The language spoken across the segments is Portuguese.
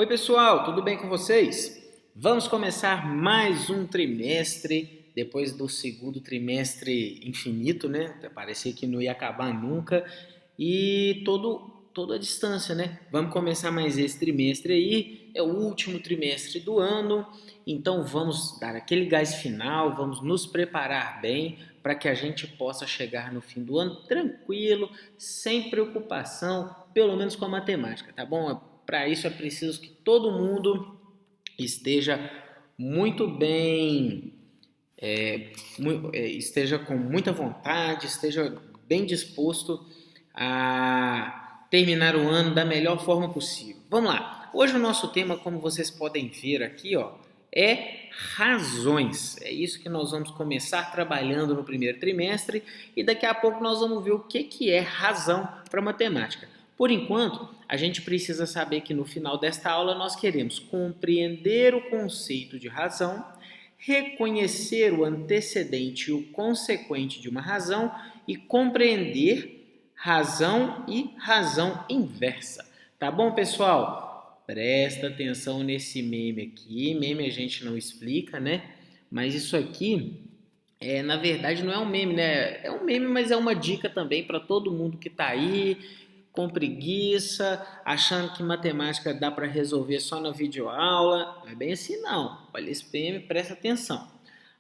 Oi pessoal, tudo bem com vocês? Vamos começar mais um trimestre, depois do segundo trimestre infinito, né? Parecia que não ia acabar nunca e toda a distância, né? Vamos começar mais esse trimestre aí, é o último trimestre do ano, então vamos dar aquele gás final, vamos nos preparar bem para que a gente possa chegar no fim do ano tranquilo, sem preocupação, pelo menos com a matemática, tá bom? Para isso é preciso que todo mundo esteja muito bem, esteja com muita vontade, esteja bem disposto a terminar o ano da melhor forma possível. Vamos lá. Hoje o nosso tema, como vocês podem ver aqui, é razões. É isso que nós vamos começar trabalhando no primeiro trimestre e daqui a pouco nós vamos ver o que é razão para matemática. Por enquanto, a gente precisa saber que no final desta aula nós queremos compreender o conceito de razão, reconhecer o antecedente e o consequente de uma razão e compreender razão e razão inversa. Tá bom, pessoal? Presta atenção nesse meme aqui. Meme a gente não explica, né? Mas isso aqui, na verdade, não é um meme, né? É um meme, mas é uma dica também para todo mundo que está aí com preguiça, achando que matemática dá para resolver só na videoaula. Não é bem assim não. Olha esse PM, presta atenção.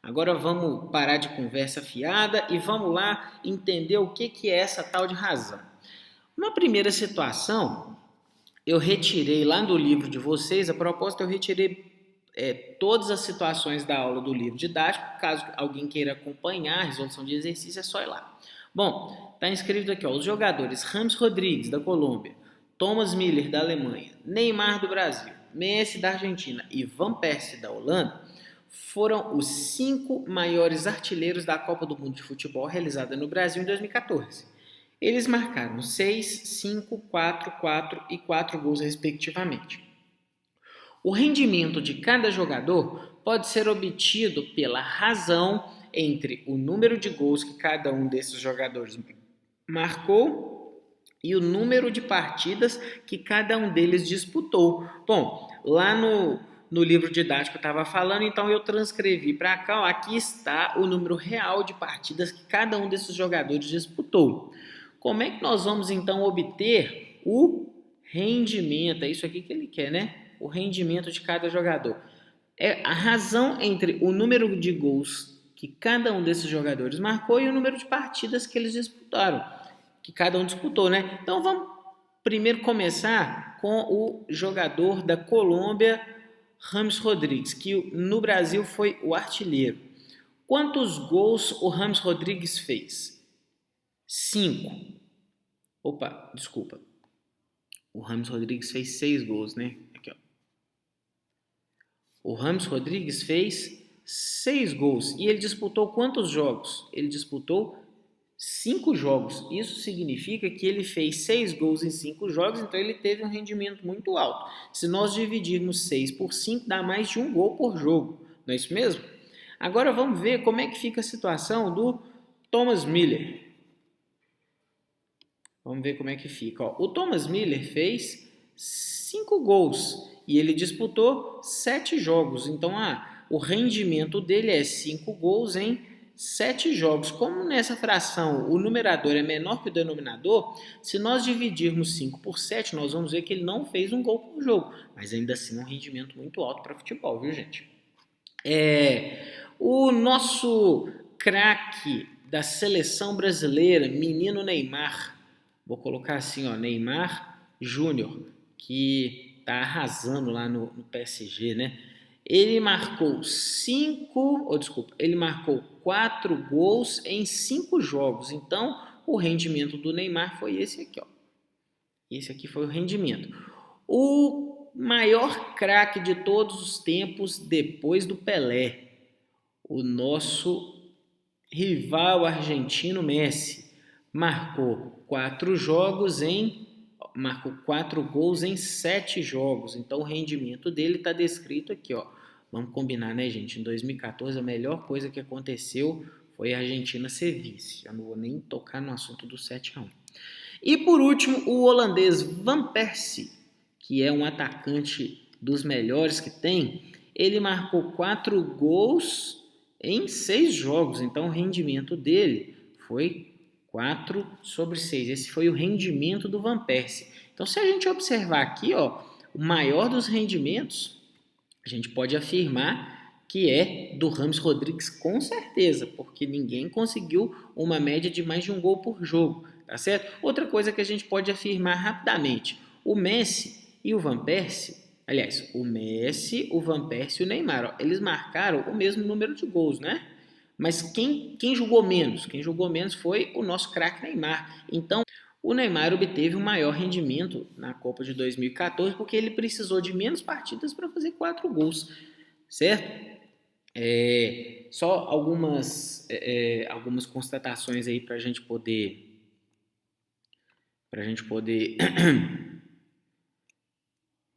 Agora vamos parar de conversa fiada e vamos lá entender o que é essa tal de razão. Na primeira situação, eu retirei lá do livro de vocês, a propósito eu retirei todas as situações da aula do livro didático, caso alguém queira acompanhar a resolução de exercício, é só ir lá. Bom, está inscrito aqui, os jogadores James Rodrigues, da Colômbia, Thomas Müller, da Alemanha, Neymar, do Brasil, Messi, da Argentina e Van Persie, da Holanda, foram os 5 maiores artilheiros da Copa do Mundo de Futebol realizada no Brasil em 2014. Eles marcaram 6, 5, 4, 4 e 4 gols respectivamente. O rendimento de cada jogador pode ser obtido pela razão entre o número de gols que cada um desses jogadores marcou e o número de partidas que cada um deles disputou. Bom, lá no livro didático eu estava falando, então eu transcrevi para cá, aqui está o número real de partidas que cada um desses jogadores disputou. Como é que nós vamos então obter o rendimento? É isso aqui que ele quer, né? O rendimento de cada jogador. É a razão entre o número de gols que cada um desses jogadores marcou e o número de partidas que eles disputaram, que cada um disputou, né? Então vamos primeiro começar com o jogador da Colômbia, James Rodrigues, que no Brasil foi o artilheiro. Quantos gols o James Rodrigues fez? 5. Opa, desculpa. O James Rodrigues fez 6 gols, né? Aqui, ó. O James Rodrigues fez 6 gols. E ele disputou quantos jogos? Ele disputou 5 jogos. Isso significa que ele fez 6 gols em 5 jogos, então ele teve um rendimento muito alto. Se nós dividirmos 6 por 5, dá mais de 1 gol por jogo. Não é isso mesmo? Agora vamos ver como é que fica a situação do Thomas Müller. Vamos ver como é que fica. O Thomas Müller fez 5 gols e ele disputou 7 jogos. Então, o rendimento dele é 5 gols em 7 jogos. Como nessa fração o numerador é menor que o denominador, se nós dividirmos 5 por 7, nós vamos ver que ele não fez um gol por jogo. Mas ainda assim é um rendimento muito alto para futebol, viu, gente? O nosso craque da seleção brasileira, menino Neymar, vou colocar assim, Neymar Júnior, que tá arrasando lá no PSG, né? Ele marcou 4 gols em 5 jogos. Então, o rendimento do Neymar foi esse aqui, Esse aqui foi o rendimento. O maior craque de todos os tempos depois do Pelé, o nosso rival argentino Messi, marcou 4 gols em 7 jogos. Então o rendimento dele está descrito aqui, Vamos combinar, né, gente? Em 2014 a melhor coisa que aconteceu foi a Argentina ser vice. Eu não vou nem tocar no assunto do 7-1. E por último, o holandês Van Persie, que é um atacante dos melhores que tem, ele marcou 4 gols em 6 jogos. Então, o rendimento dele foi 4/6. Esse foi o rendimento do Van Persie. Então, se a gente observar aqui, ó, o maior dos rendimentos, a gente pode afirmar que é do James Rodrigues com certeza, porque ninguém conseguiu uma média de mais de um gol por jogo, tá certo? Outra coisa que a gente pode afirmar rapidamente, o Messi e o Van Persie, aliás, o Messi, o Van Persie e o Neymar, ó, eles marcaram o mesmo número de gols, né? Mas quem jogou menos? Quem jogou menos foi o nosso craque Neymar. Então, o Neymar obteve um maior rendimento na Copa de 2014 porque ele precisou de menos partidas para fazer 4 gols, certo? Só algumas constatações aí para a gente poder para gente poder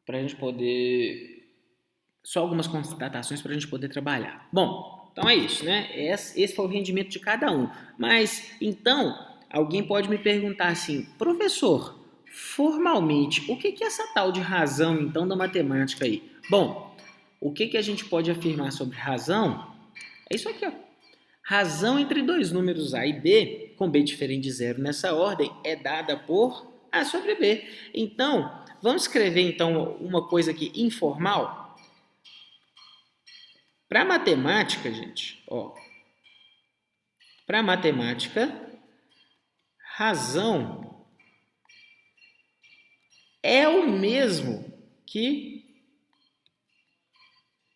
para gente poder só algumas constatações para a gente poder trabalhar. Bom, então é isso, né? Esse foi o rendimento de cada um. Mas então alguém pode me perguntar assim, professor, formalmente, o que é essa tal de razão então da matemática aí? Bom, o que a gente pode afirmar sobre razão? É isso aqui, ó. Razão entre dois números A e B, com B diferente de zero nessa ordem, é dada por A sobre B. Então, vamos escrever então uma coisa aqui informal? Para matemática, gente, ó. Para matemática, razão é o mesmo que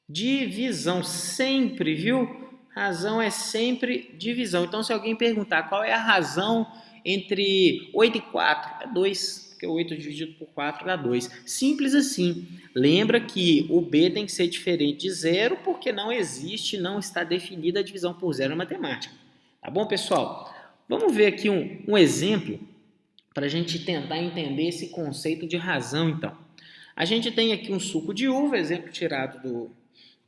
divisão, sempre, viu? Razão é sempre divisão. Então, se alguém perguntar qual é a razão entre 8 e 4, é 2, porque 8 dividido por 4 dá 2. Simples assim. Lembra que o B tem que ser diferente de zero, porque não existe, não está definida a divisão por zero na matemática. Tá bom, pessoal? Vamos ver aqui um exemplo para a gente tentar entender esse conceito de razão, então. A gente tem aqui um suco de uva, exemplo tirado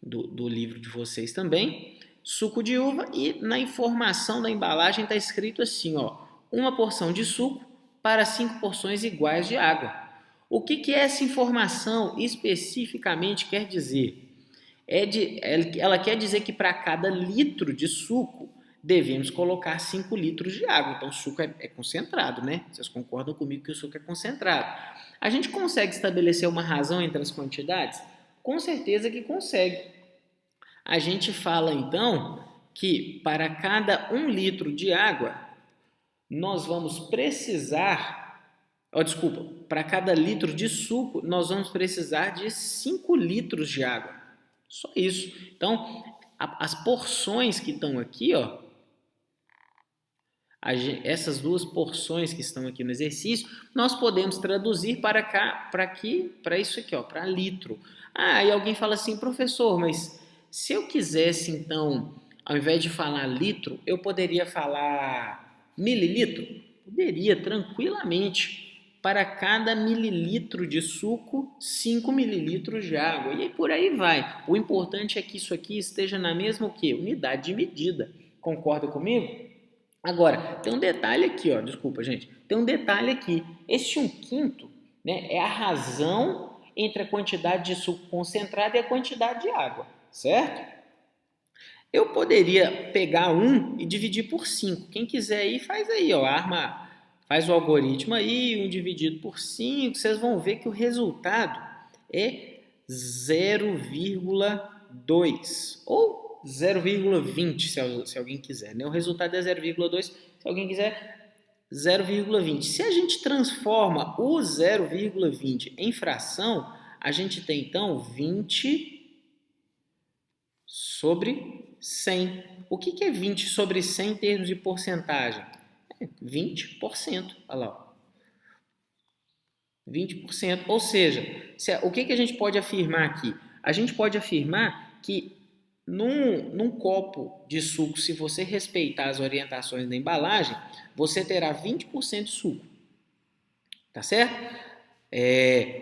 do livro de vocês também, suco de uva, e na informação da embalagem está escrito assim, ó, uma porção de suco para 5 porções iguais de água. O que essa informação especificamente quer dizer? Ela quer dizer que para cada litro de suco devemos colocar 5 litros de água. Então o suco é concentrado, né? Vocês concordam comigo que o suco é concentrado. A gente consegue estabelecer uma razão entre as quantidades? Com certeza que consegue. A gente fala então que para cada 1 litro de água, nós vamos precisar, para cada litro de suco, nós vamos precisar de 5 litros de água. Só isso. Então, as porções que estão aqui, ó, essas duas porções que estão aqui no exercício, nós podemos traduzir para isso aqui, ó, para litro. Ah, e alguém fala assim, professor, mas se eu quisesse, então, ao invés de falar litro, eu poderia falar mililitro? Poderia, tranquilamente. Para cada mililitro de suco, 5 mililitros de água. E aí por aí vai. O importante é que isso aqui esteja na mesma o quê? Unidade de medida. Concorda comigo? Agora, tem um detalhe aqui, ó. Desculpa, gente. Tem um detalhe aqui. Esse 1/5, né, é a razão entre a quantidade de suco concentrado e a quantidade de água, certo? Eu poderia pegar 1 e dividir por 5. Quem quiser aí, faz aí, ó. Faz o algoritmo aí, 1 dividido por 5. Vocês vão ver que o resultado é 0,2 ou 0,20 se alguém quiser, né? O resultado é 0,2, se alguém quiser 0,20. Se a gente transforma o 0,20 em fração, a gente tem então 20 sobre 100. O que é 20 sobre 100 em termos de porcentagem? 20%, olha lá. 20%, ou seja, o que a gente pode afirmar aqui? A gente pode afirmar que num copo de suco, se você respeitar as orientações da embalagem, você terá 20% de suco, tá certo?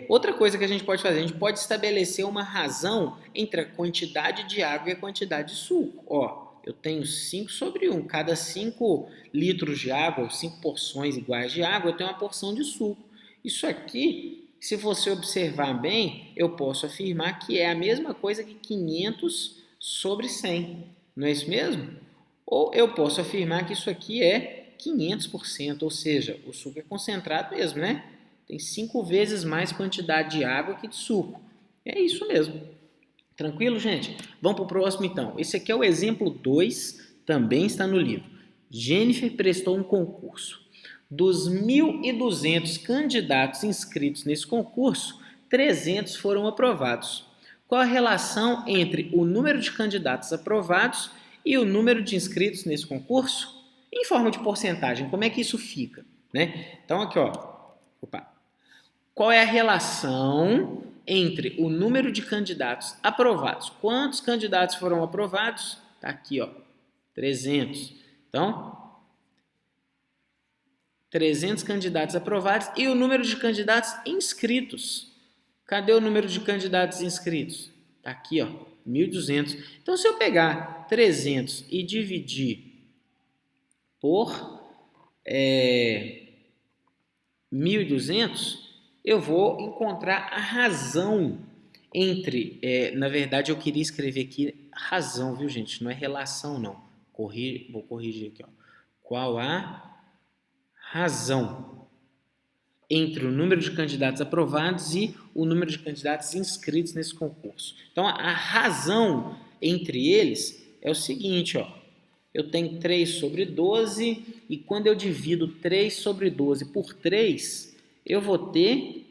Outra coisa que a gente pode fazer, a gente pode estabelecer uma razão entre a quantidade de água e a quantidade de suco. Ó, eu tenho 5 sobre 1, cada 5 litros de água, ou 5 porções iguais de água, eu tenho uma porção de suco. Isso aqui se você observar bem, eu posso afirmar que é a mesma coisa que 500 sobre 100. Não é isso mesmo? Ou eu posso afirmar que isso aqui é 500%, ou seja, o suco é concentrado mesmo, né? Tem 5 vezes mais quantidade de água que de suco. É isso mesmo. Tranquilo, gente? Vamos para o próximo, então. Esse aqui é o exemplo 2, também está no livro. Jennifer prestou um concurso. Dos 1.200 candidatos inscritos nesse concurso, 300 foram aprovados. Qual a relação entre o número de candidatos aprovados e o número de inscritos nesse concurso? Em forma de porcentagem, como é que isso fica? Né? Então, aqui, ó. Opa. Qual é a relação entre o número de candidatos aprovados? Quantos candidatos foram aprovados? Está aqui, ó, 300. Então, 300 candidatos aprovados e o número de candidatos inscritos. Cadê o número de candidatos inscritos? Está aqui, ó, 1.200. Então, se eu pegar 300 e dividir por 1.200, eu vou encontrar a razão entre... na verdade, eu queria escrever aqui razão, viu, gente? Não é relação, não. Vou corrigir aqui, ó. Qual a razão entre o número de candidatos aprovados e o número de candidatos inscritos nesse concurso? Então, a razão entre eles é o seguinte, ó. Eu tenho 3 sobre 12 e quando eu divido 3 sobre 12 por 3, eu vou ter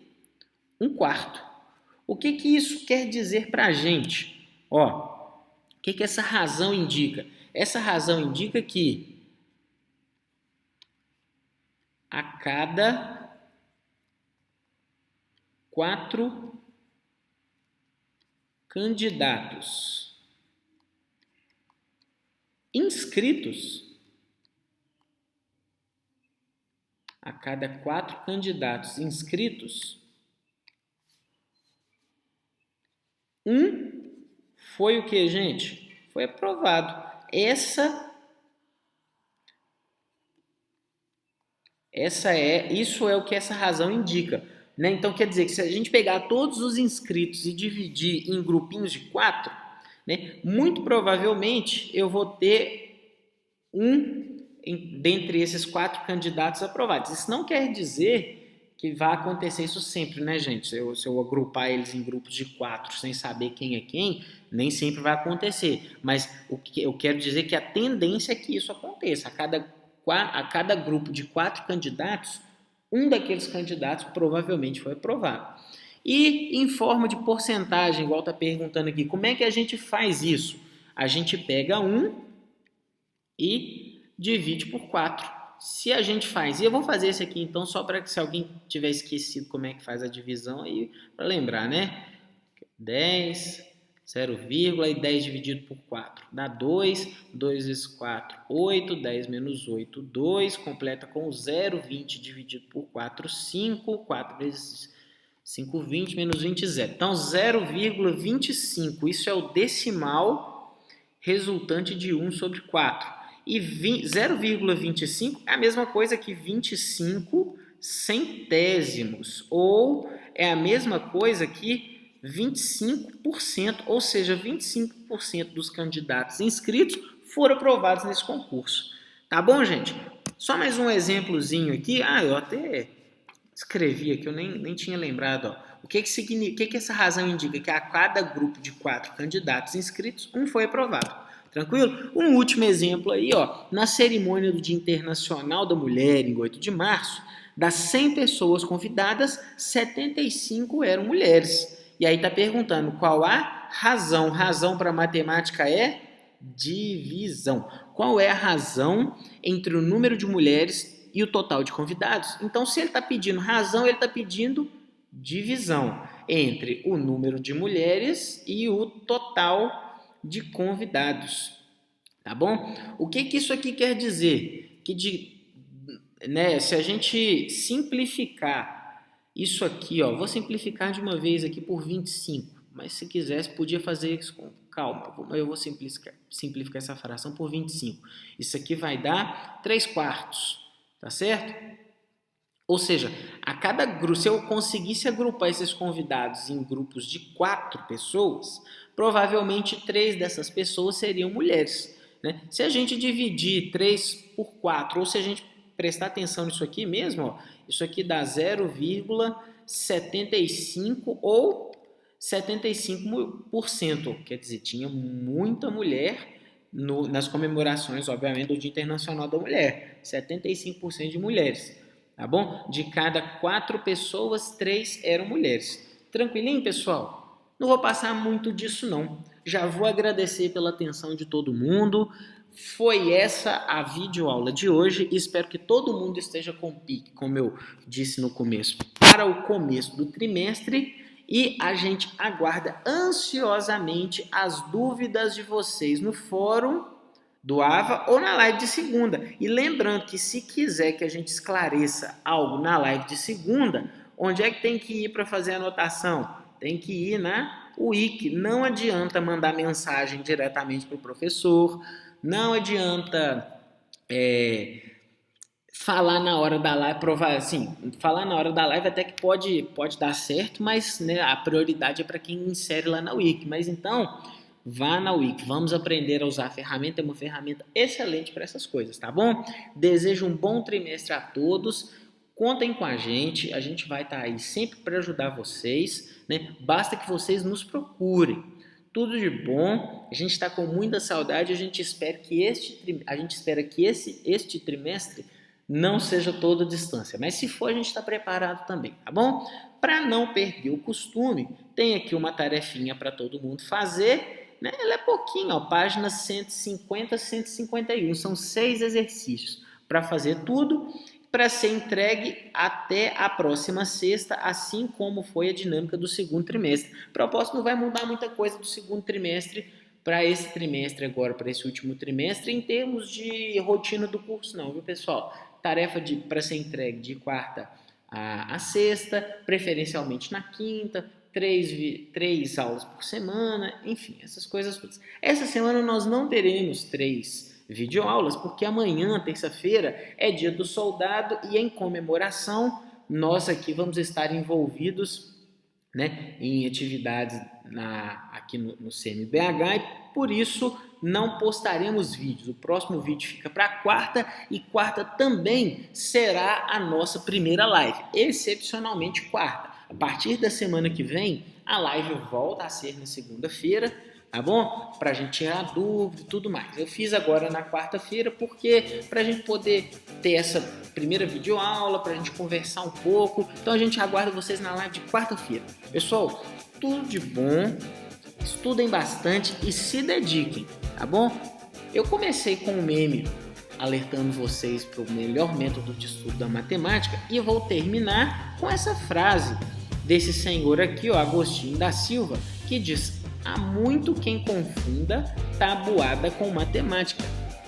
1/4. O que isso quer dizer para a gente? Ó, o que essa razão indica? Essa razão indica que a cada 4 candidatos inscritos, a cada 4 candidatos inscritos, um foi o que, gente? Foi aprovado. Isso é o que essa razão indica. Né? Então, quer dizer que se a gente pegar todos os inscritos e dividir em grupinhos de 4, né, muito provavelmente eu vou ter dentre esses 4 candidatos aprovados. Isso não quer dizer que vai acontecer isso sempre, né, gente? Se eu agrupar eles em grupos de 4 sem saber quem é quem, nem sempre vai acontecer. Mas o que eu quero dizer é que a tendência é que isso aconteça. A cada grupo de 4 candidatos, um daqueles candidatos provavelmente foi aprovado. E em forma de porcentagem, igual está perguntando aqui, como é que a gente faz isso? A gente pega 1 e divide por 4. Se a gente faz, e eu vou fazer esse aqui então só para que se alguém tiver esquecido como é que faz a divisão aí, para lembrar, né? 10, 0, e 10 dividido por 4 dá 2, 2 vezes 4, 8, 10 menos 8, 2, completa com 0, 20 dividido por 4, 5, 4 vezes 5, 20, menos 20, 0. Então, 0,25, isso é o decimal resultante de 1 sobre 4. E 0,25 é a mesma coisa que 25 centésimos, ou é a mesma coisa que 25%, ou seja, 25% dos candidatos inscritos foram aprovados nesse concurso. Tá bom, gente? Só mais um exemplozinho aqui. Eu até escrevi aqui, eu nem tinha lembrado. Ó. O que essa razão indica? Que a cada grupo de 4 candidatos inscritos, um foi aprovado. Tranquilo? Um último exemplo aí, ó. Na cerimônia do Dia Internacional da Mulher, em 8 de março, das 100 pessoas convidadas, 75 eram mulheres. E aí está perguntando qual a razão. Razão para matemática é divisão. Qual é a razão entre o número de mulheres e o total de convidados? Então, se ele está pedindo razão, ele está pedindo divisão entre o número de mulheres e o total de convidados. Tá bom? O que isso aqui quer dizer? Que se a gente simplificar isso aqui, ó, vou simplificar de uma vez aqui por 25, mas se quisesse podia fazer isso com calma. Eu vou simplificar essa fração por 25. Isso aqui vai dar 3/4, tá certo? Ou seja, a cada grupo, se eu conseguisse agrupar esses convidados em grupos de 4 pessoas, provavelmente 3 dessas pessoas seriam mulheres, né? Se a gente dividir 3 por 4, ou se a gente prestar atenção nisso aqui mesmo, ó, isso aqui dá 0,75 ou 75%. Quer dizer, tinha muita mulher nas comemorações, obviamente, do Dia Internacional da Mulher. 75% de mulheres. Tá bom? De cada 4 pessoas, 3 eram mulheres. Tranquilinho, pessoal? Não vou passar muito disso, não. Já vou agradecer pela atenção de todo mundo. Foi essa a videoaula de hoje. Espero que todo mundo esteja com pique, como eu disse no começo, para o começo do trimestre. E a gente aguarda ansiosamente as dúvidas de vocês no fórum do AVA ou na live de segunda. E lembrando que se quiser que a gente esclareça algo na live de segunda, onde é que tem que ir para fazer a anotação? Tem que ir na Wiki. Não adianta mandar mensagem diretamente para o professor, não adianta falar na hora da live, falar na hora da live até que pode dar certo, mas né, a prioridade é para quem insere lá na Wiki. Mas então, vá na Wiki, vamos aprender a usar a ferramenta, é uma ferramenta excelente para essas coisas, tá bom? Desejo um bom trimestre a todos, contem com a gente vai estar aí sempre para ajudar vocês, né? Basta que vocês nos procurem. Tudo de bom, a gente está com muita saudade, a gente espera que este trimestre não seja toda a distância, mas se for a gente está preparado também, tá bom? Para não perder o costume, tem aqui uma tarefinha para todo mundo fazer, né? Ela é pouquinho, ó, páginas 150 a 151, são 6 exercícios para fazer tudo, para ser entregue até a próxima sexta, assim como foi a dinâmica do segundo trimestre. O propósito não vai mudar muita coisa do segundo trimestre para esse trimestre agora, para esse último trimestre, em termos de rotina do curso não, viu pessoal? Tarefa para ser entregue de quarta a sexta, preferencialmente na quinta, 3 aulas por semana, enfim, essas coisas todas. Essa semana nós não teremos 3 videoaulas, porque amanhã, terça-feira, é dia do soldado e em comemoração nós aqui vamos estar envolvidos, né, em atividades aqui no CMBH e por isso não postaremos vídeos. O próximo vídeo fica para quarta e quarta também será a nossa primeira live, excepcionalmente quarta. A partir da semana que vem, a live volta a ser na segunda-feira, tá bom? Para a gente tirar dúvida e tudo mais. Eu fiz agora na quarta-feira porque para a gente poder ter essa primeira videoaula, para a gente conversar um pouco. Então a gente aguarda vocês na live de quarta-feira. Pessoal, tudo de bom, estudem bastante e se dediquem, tá bom? Eu comecei com um meme alertando vocês para o melhor método de estudo da matemática e eu vou terminar com essa frase desse senhor aqui, ó, Agostinho da Silva, que diz: há muito quem confunda tabuada com matemática.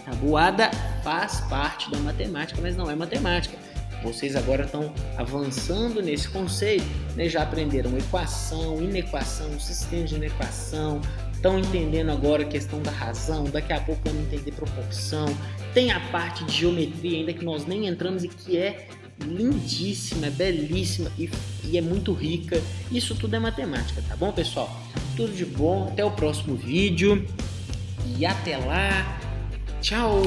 Tabuada faz parte da matemática, mas não é matemática. Vocês agora estão avançando nesse conceito, né? Já aprenderam equação, inequação, sistema de inequação, estão entendendo agora a questão da razão, daqui a pouco vamos entender proporção, tem a parte de geometria ainda que nós nem entramos e que é lindíssima, belíssima e é muito rica. Isso tudo é matemática, tá bom, pessoal? Tudo de bom, até o próximo vídeo e até lá, tchau!